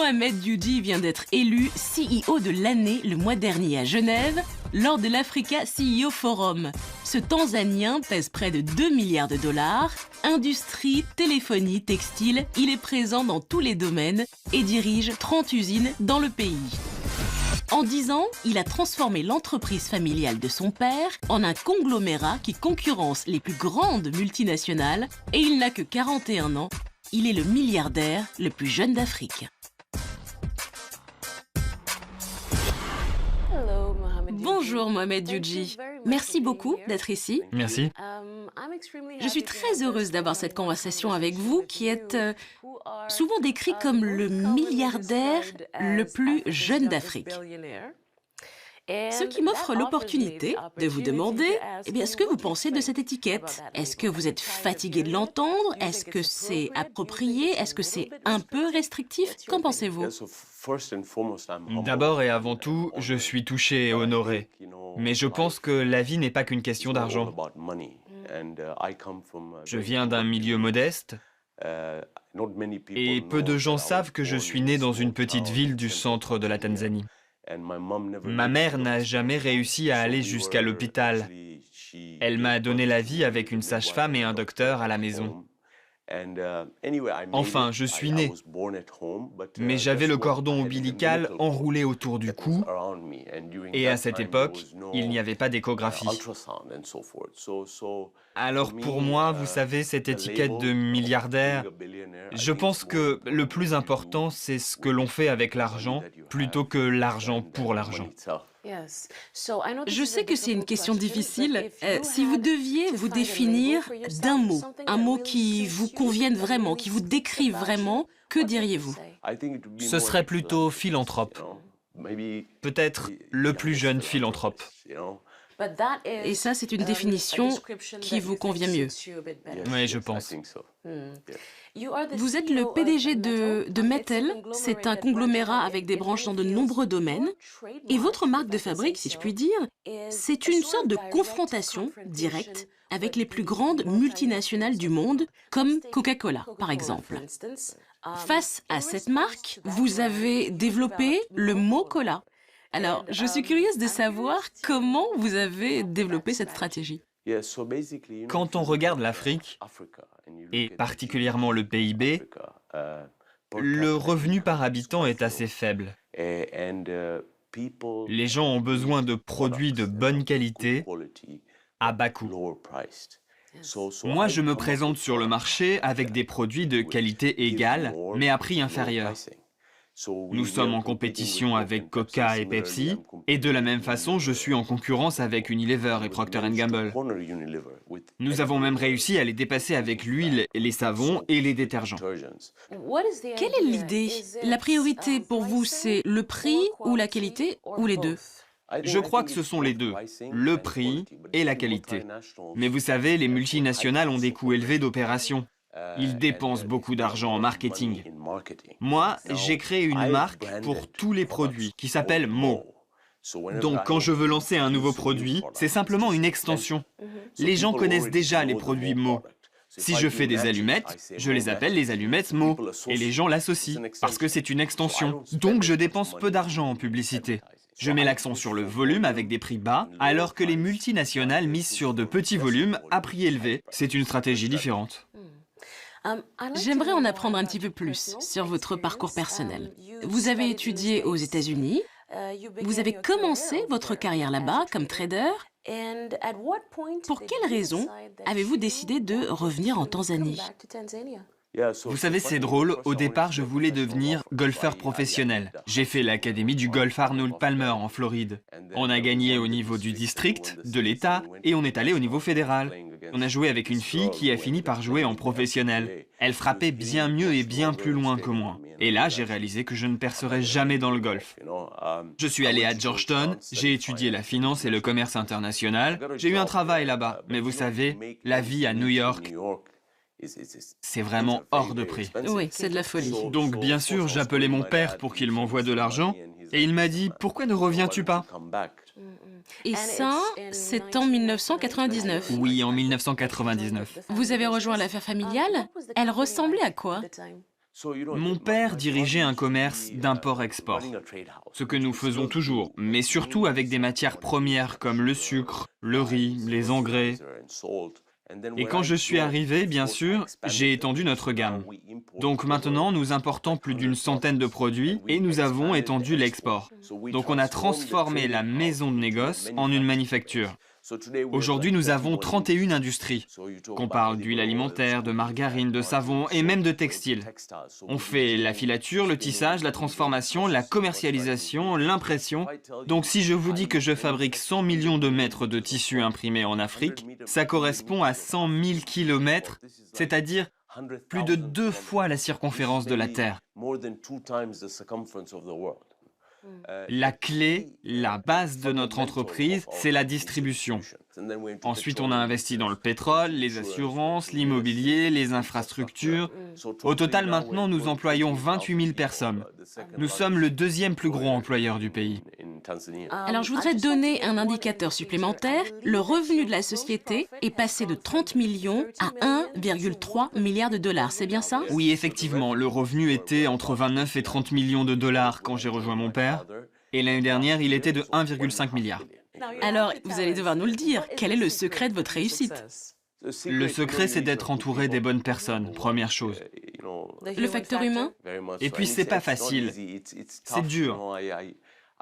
Mohamed Youdi vient d'être élu CEO de l'année le mois dernier à Genève, lors de l'Africa CEO Forum. Ce Tanzanien pèse près de 2 milliards de dollars. Industrie, téléphonie, textile, il est présent dans tous les domaines et dirige 30 usines dans le pays. En 10 ans, il a transformé l'entreprise familiale de son père en un conglomérat qui concurrence les plus grandes multinationales et il n'a que 41 ans. Il est le milliardaire le plus jeune d'Afrique. Bonjour Mohamed Youdi. Merci beaucoup d'être ici. Merci. Je suis très heureuse d'avoir cette conversation avec vous qui êtes souvent décrit comme le milliardaire le plus jeune d'Afrique. Ce qui m'offre l'opportunité de vous demander, ce que vous pensez de cette étiquette. Est-ce que vous êtes fatigué de l'entendre? Est-ce que c'est approprié? Est-ce que c'est un peu restrictif? Qu'en pensez-vous? D'abord et avant tout, je suis touché et honoré. Mais je pense que la vie n'est pas qu'une question d'argent. Je viens d'un milieu modeste et peu de gens savent que je suis né dans une petite ville du centre de la Tanzanie. Ma mère n'a jamais réussi à aller jusqu'à l'hôpital. Elle m'a donné la vie avec une sage-femme et un docteur à la maison. Enfin, je suis né, mais j'avais le cordon ombilical enroulé autour du cou, et à cette époque, il n'y avait pas d'échographie. Alors pour moi, vous savez, cette étiquette de milliardaire, je pense que le plus important, c'est ce que l'on fait avec l'argent, plutôt que l'argent pour l'argent. Je sais que c'est une question difficile. Si vous deviez vous définir d'un mot, un mot qui vous convienne vraiment, qui vous décrive vraiment, que diriez-vous? Ce serait plutôt philanthrope. Peut-être le plus jeune philanthrope. Et ça, c'est une définition qui vous convient mieux. Oui, je pense. Vous êtes le PDG de Mattel, c'est un conglomérat avec des branches dans de nombreux domaines. Et votre marque de fabrique, si je puis dire, c'est une sorte de confrontation directe avec les plus grandes multinationales du monde, comme Coca-Cola, par exemple. Face à cette marque, vous avez développé le mot cola. Alors, je suis curieuse de savoir comment vous avez développé cette stratégie. Quand on regarde l'Afrique, et particulièrement le PIB, le revenu par habitant est assez faible. Les gens ont besoin de produits de bonne qualité à bas coût. Moi, je me présente sur le marché avec des produits de qualité égale, mais à prix inférieur. Nous sommes en compétition avec Coca et Pepsi, et de la même façon, je suis en concurrence avec Unilever et Procter & Gamble. Nous avons même réussi à les dépasser avec l'huile, les savons et les détergents. Quelle est l'idée? La priorité pour vous, c'est le prix ou la qualité, ou les deux? Je crois que ce sont les deux, le prix et la qualité. Mais vous savez, les multinationales ont des coûts élevés d'opération. Ils dépensent beaucoup d'argent en marketing. Moi, j'ai créé une marque pour tous les produits qui s'appelle Mo. Donc quand je veux lancer un nouveau produit, c'est simplement une extension. Les gens connaissent déjà les produits Mo. Si je fais des allumettes, je les appelle les allumettes Mo. Et les gens l'associent, parce que c'est une extension. Donc je dépense peu d'argent en publicité. Je mets l'accent sur le volume avec des prix bas, alors que les multinationales misent sur de petits volumes à prix élevé. C'est une stratégie différente. J'aimerais en apprendre un petit peu plus sur votre parcours personnel. Vous avez étudié aux États-Unis, vous avez commencé votre carrière là-bas comme trader. Pour quelle raison avez-vous décidé de revenir en Tanzanie? Vous savez, c'est drôle, au départ, je voulais devenir golfeur professionnel. J'ai fait l'académie du golf Arnold Palmer en Floride. On a gagné au niveau du district, de l'État, et on est allé au niveau fédéral. On a joué avec une fille qui a fini par jouer en professionnel. Elle frappait bien mieux et bien plus loin que moi. Et là, j'ai réalisé que je ne percerais jamais dans le golf. Je suis allé à Georgetown, j'ai étudié la finance et le commerce international. J'ai eu un travail là-bas. Mais vous savez, la vie à New York, c'est vraiment hors de prix. Oui, c'est de la folie. Donc bien sûr, j'appelais mon père pour qu'il m'envoie de l'argent, et il m'a dit « Pourquoi ne reviens-tu pas ?» Et ça, c'est en 1999. Oui, en 1999. Vous avez rejoint l'affaire familiale? Elle ressemblait à quoi? Mon père dirigeait un commerce d'import-export, ce que nous faisons toujours, mais surtout avec des matières premières comme le sucre, le riz, les engrais. Et quand je suis arrivé, bien sûr, j'ai étendu notre gamme. Donc maintenant, nous importons plus d'une centaine de produits et nous avons étendu l'export. Donc on a transformé la maison de négoce en une manufacture. Aujourd'hui, nous avons 31 industries, qu'on parle d'huile alimentaire, de margarine, de savon et même de textile. On fait la filature, le tissage, la transformation, la commercialisation, l'impression. Donc si je vous dis que je fabrique 100 millions de mètres de tissu imprimé en Afrique, ça correspond à 100 000 kilomètres, c'est-à-dire plus de 2 fois la circonférence de la Terre. La clé, la base de notre entreprise, c'est la distribution. Ensuite, on a investi dans le pétrole, les assurances, l'immobilier, les infrastructures. Au total, maintenant, nous employons 28 000 personnes. Nous sommes le deuxième plus gros employeur du pays. Alors je voudrais donner un indicateur supplémentaire. Le revenu de la société est passé de 30 millions à 1,3 milliard de dollars. C'est bien ça? Oui, effectivement, le revenu était entre 29 et 30 millions de dollars quand j'ai rejoint mon père. Et l'année dernière, il était de 1,5 milliard. Alors, vous allez devoir nous le dire. Quel est le secret de votre réussite? Le secret, c'est d'être entouré des bonnes personnes, première chose. Le facteur humain? Et puis, c'est pas facile. C'est dur.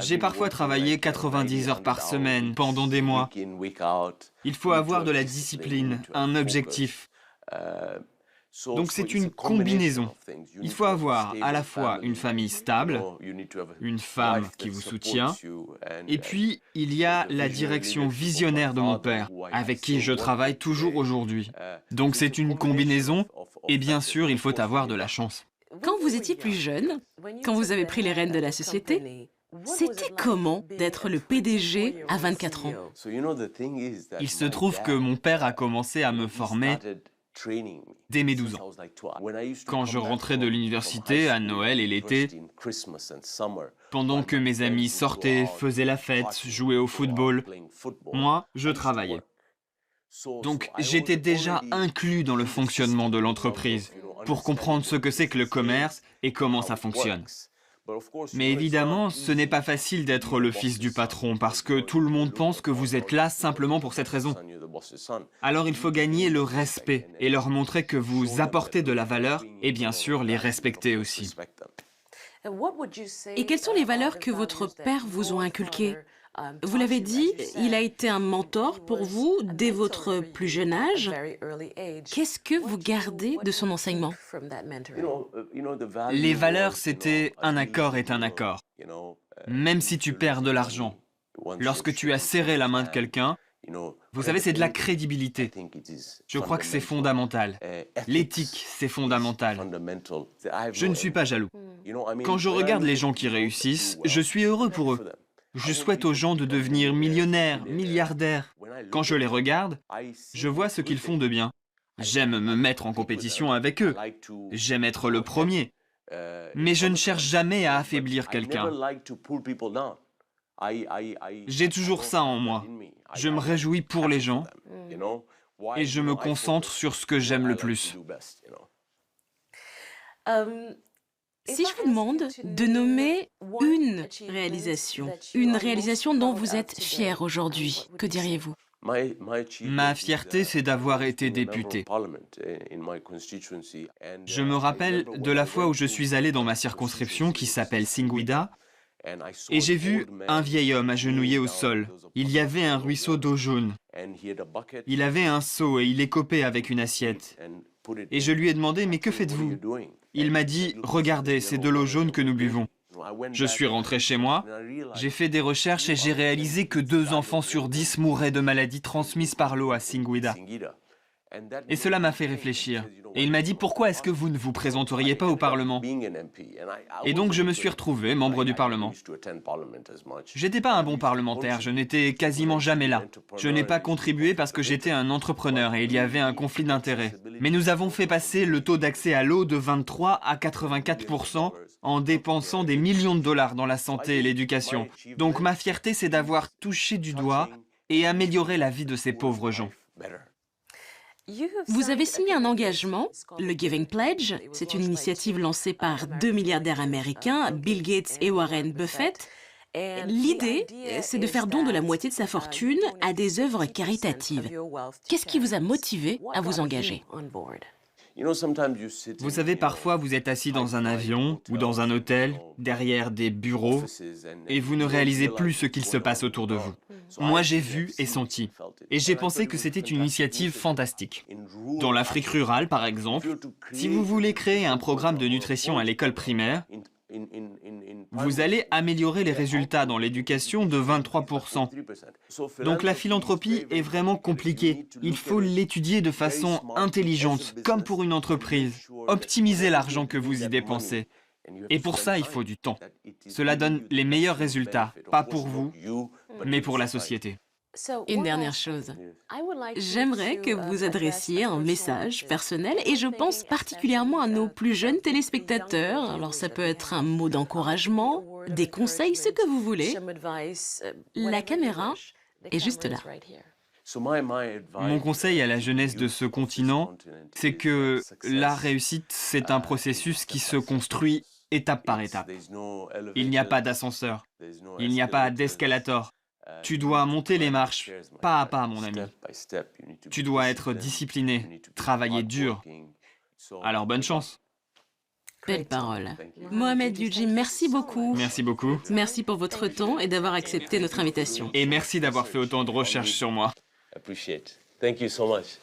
J'ai parfois travaillé 90 heures par semaine, pendant des mois. Il faut avoir de la discipline, un objectif. Donc c'est une combinaison. Il faut avoir à la fois une famille stable, une femme qui vous soutient, et puis il y a la direction visionnaire de mon père, avec qui je travaille toujours aujourd'hui. Donc c'est une combinaison, et bien sûr il faut avoir de la chance. Quand vous étiez plus jeune, quand vous avez pris les rênes de la société, c'était comment d'être le PDG à 24 ans? Il se trouve que mon père a commencé à me former dès mes 12 ans. Quand je rentrais de l'université à Noël et l'été, pendant que mes amis sortaient, faisaient la fête, jouaient au football, moi, je travaillais. Donc j'étais déjà inclus dans le fonctionnement de l'entreprise pour comprendre ce que c'est que le commerce et comment ça fonctionne. Mais évidemment, ce n'est pas facile d'être le fils du patron parce que tout le monde pense que vous êtes là simplement pour cette raison. Alors il faut gagner le respect et leur montrer que vous apportez de la valeur et bien sûr les respecter aussi. Et quelles sont les valeurs que votre père vous ont inculquées? Vous l'avez dit, il a été un mentor pour vous dès votre plus jeune âge. Qu'est-ce que vous gardez de son enseignement? Les valeurs, c'était un accord est un accord. Même si tu perds de l'argent, lorsque tu as serré la main de quelqu'un, vous savez, c'est de la crédibilité. Je crois que c'est fondamental. L'éthique, c'est fondamental. Je ne suis pas jaloux. Quand je regarde les gens qui réussissent, je suis heureux pour eux. Je souhaite aux gens de devenir millionnaires, milliardaires. Quand je les regarde, je vois ce qu'ils font de bien. J'aime me mettre en compétition avec eux. J'aime être le premier. Mais je ne cherche jamais à affaiblir quelqu'un. J'ai toujours ça en moi. Je me réjouis pour les gens et je me concentre sur ce que j'aime le plus. Si je vous demande de nommer une réalisation dont vous êtes fier aujourd'hui, que diriez-vous? Ma fierté, c'est d'avoir été député. Je me rappelle de la fois où je suis allé dans ma circonscription qui s'appelle Singida et j'ai vu un vieil homme agenouillé au sol. Il y avait un ruisseau d'eau jaune. Il avait un seau et il écopait avec une assiette. Et je lui ai demandé « Mais que faites-vous » Il m'a dit « Regardez, c'est de l'eau jaune que nous buvons ». Je suis rentré chez moi, j'ai fait des recherches et j'ai réalisé que 2 enfants sur 10 mouraient de maladies transmises par l'eau à Singida. Et cela m'a fait réfléchir. Et il m'a dit « Pourquoi est-ce que vous ne vous présenteriez pas au Parlement ?» Et donc je me suis retrouvé membre du Parlement. J'étais pas un bon parlementaire, je n'étais quasiment jamais là. Je n'ai pas contribué parce que j'étais un entrepreneur et il y avait un conflit d'intérêts. Mais nous avons fait passer le taux d'accès à l'eau de 23 à 84% en dépensant des millions de dollars dans la santé et l'éducation. Donc ma fierté, c'est d'avoir touché du doigt et amélioré la vie de ces pauvres gens. Vous avez signé un engagement, le Giving Pledge. C'est une initiative lancée par 2 milliardaires américains, Bill Gates et Warren Buffett. L'idée, c'est de faire don de la moitié de sa fortune à des œuvres caritatives. Qu'est-ce qui vous a motivé à vous engager? Vous savez, parfois vous êtes assis dans un avion ou dans un hôtel, derrière des bureaux, et vous ne réalisez plus ce qu'il se passe autour de vous. Moi, j'ai vu et senti, et j'ai pensé que c'était une initiative fantastique. Dans l'Afrique rurale, par exemple, si vous voulez créer un programme de nutrition à l'école primaire, vous allez améliorer les résultats dans l'éducation de 23%. Donc la philanthropie est vraiment compliquée. Il faut l'étudier de façon intelligente, comme pour une entreprise. Optimisez l'argent que vous y dépensez. Et pour ça, il faut du temps. Cela donne les meilleurs résultats, pas pour vous, mais pour la société. Une dernière chose. J'aimerais que vous adressiez un message personnel et je pense particulièrement à nos plus jeunes téléspectateurs. Alors ça peut être un mot d'encouragement, des conseils, ce que vous voulez. La caméra est juste là. Mon conseil à la jeunesse de ce continent, c'est que la réussite, c'est un processus qui se construit étape par étape. Il n'y a pas d'ascenseur, il n'y a pas d'escalator. Tu dois monter les marches, pas à pas, mon ami. Tu dois être discipliné, travailler dur. Alors, bonne chance. Belle parole. Mohamed Eugene, merci beaucoup. Merci beaucoup. Merci pour votre temps et d'avoir accepté notre invitation. Et merci d'avoir fait autant de recherches sur moi. Appreciate. Thank you so much.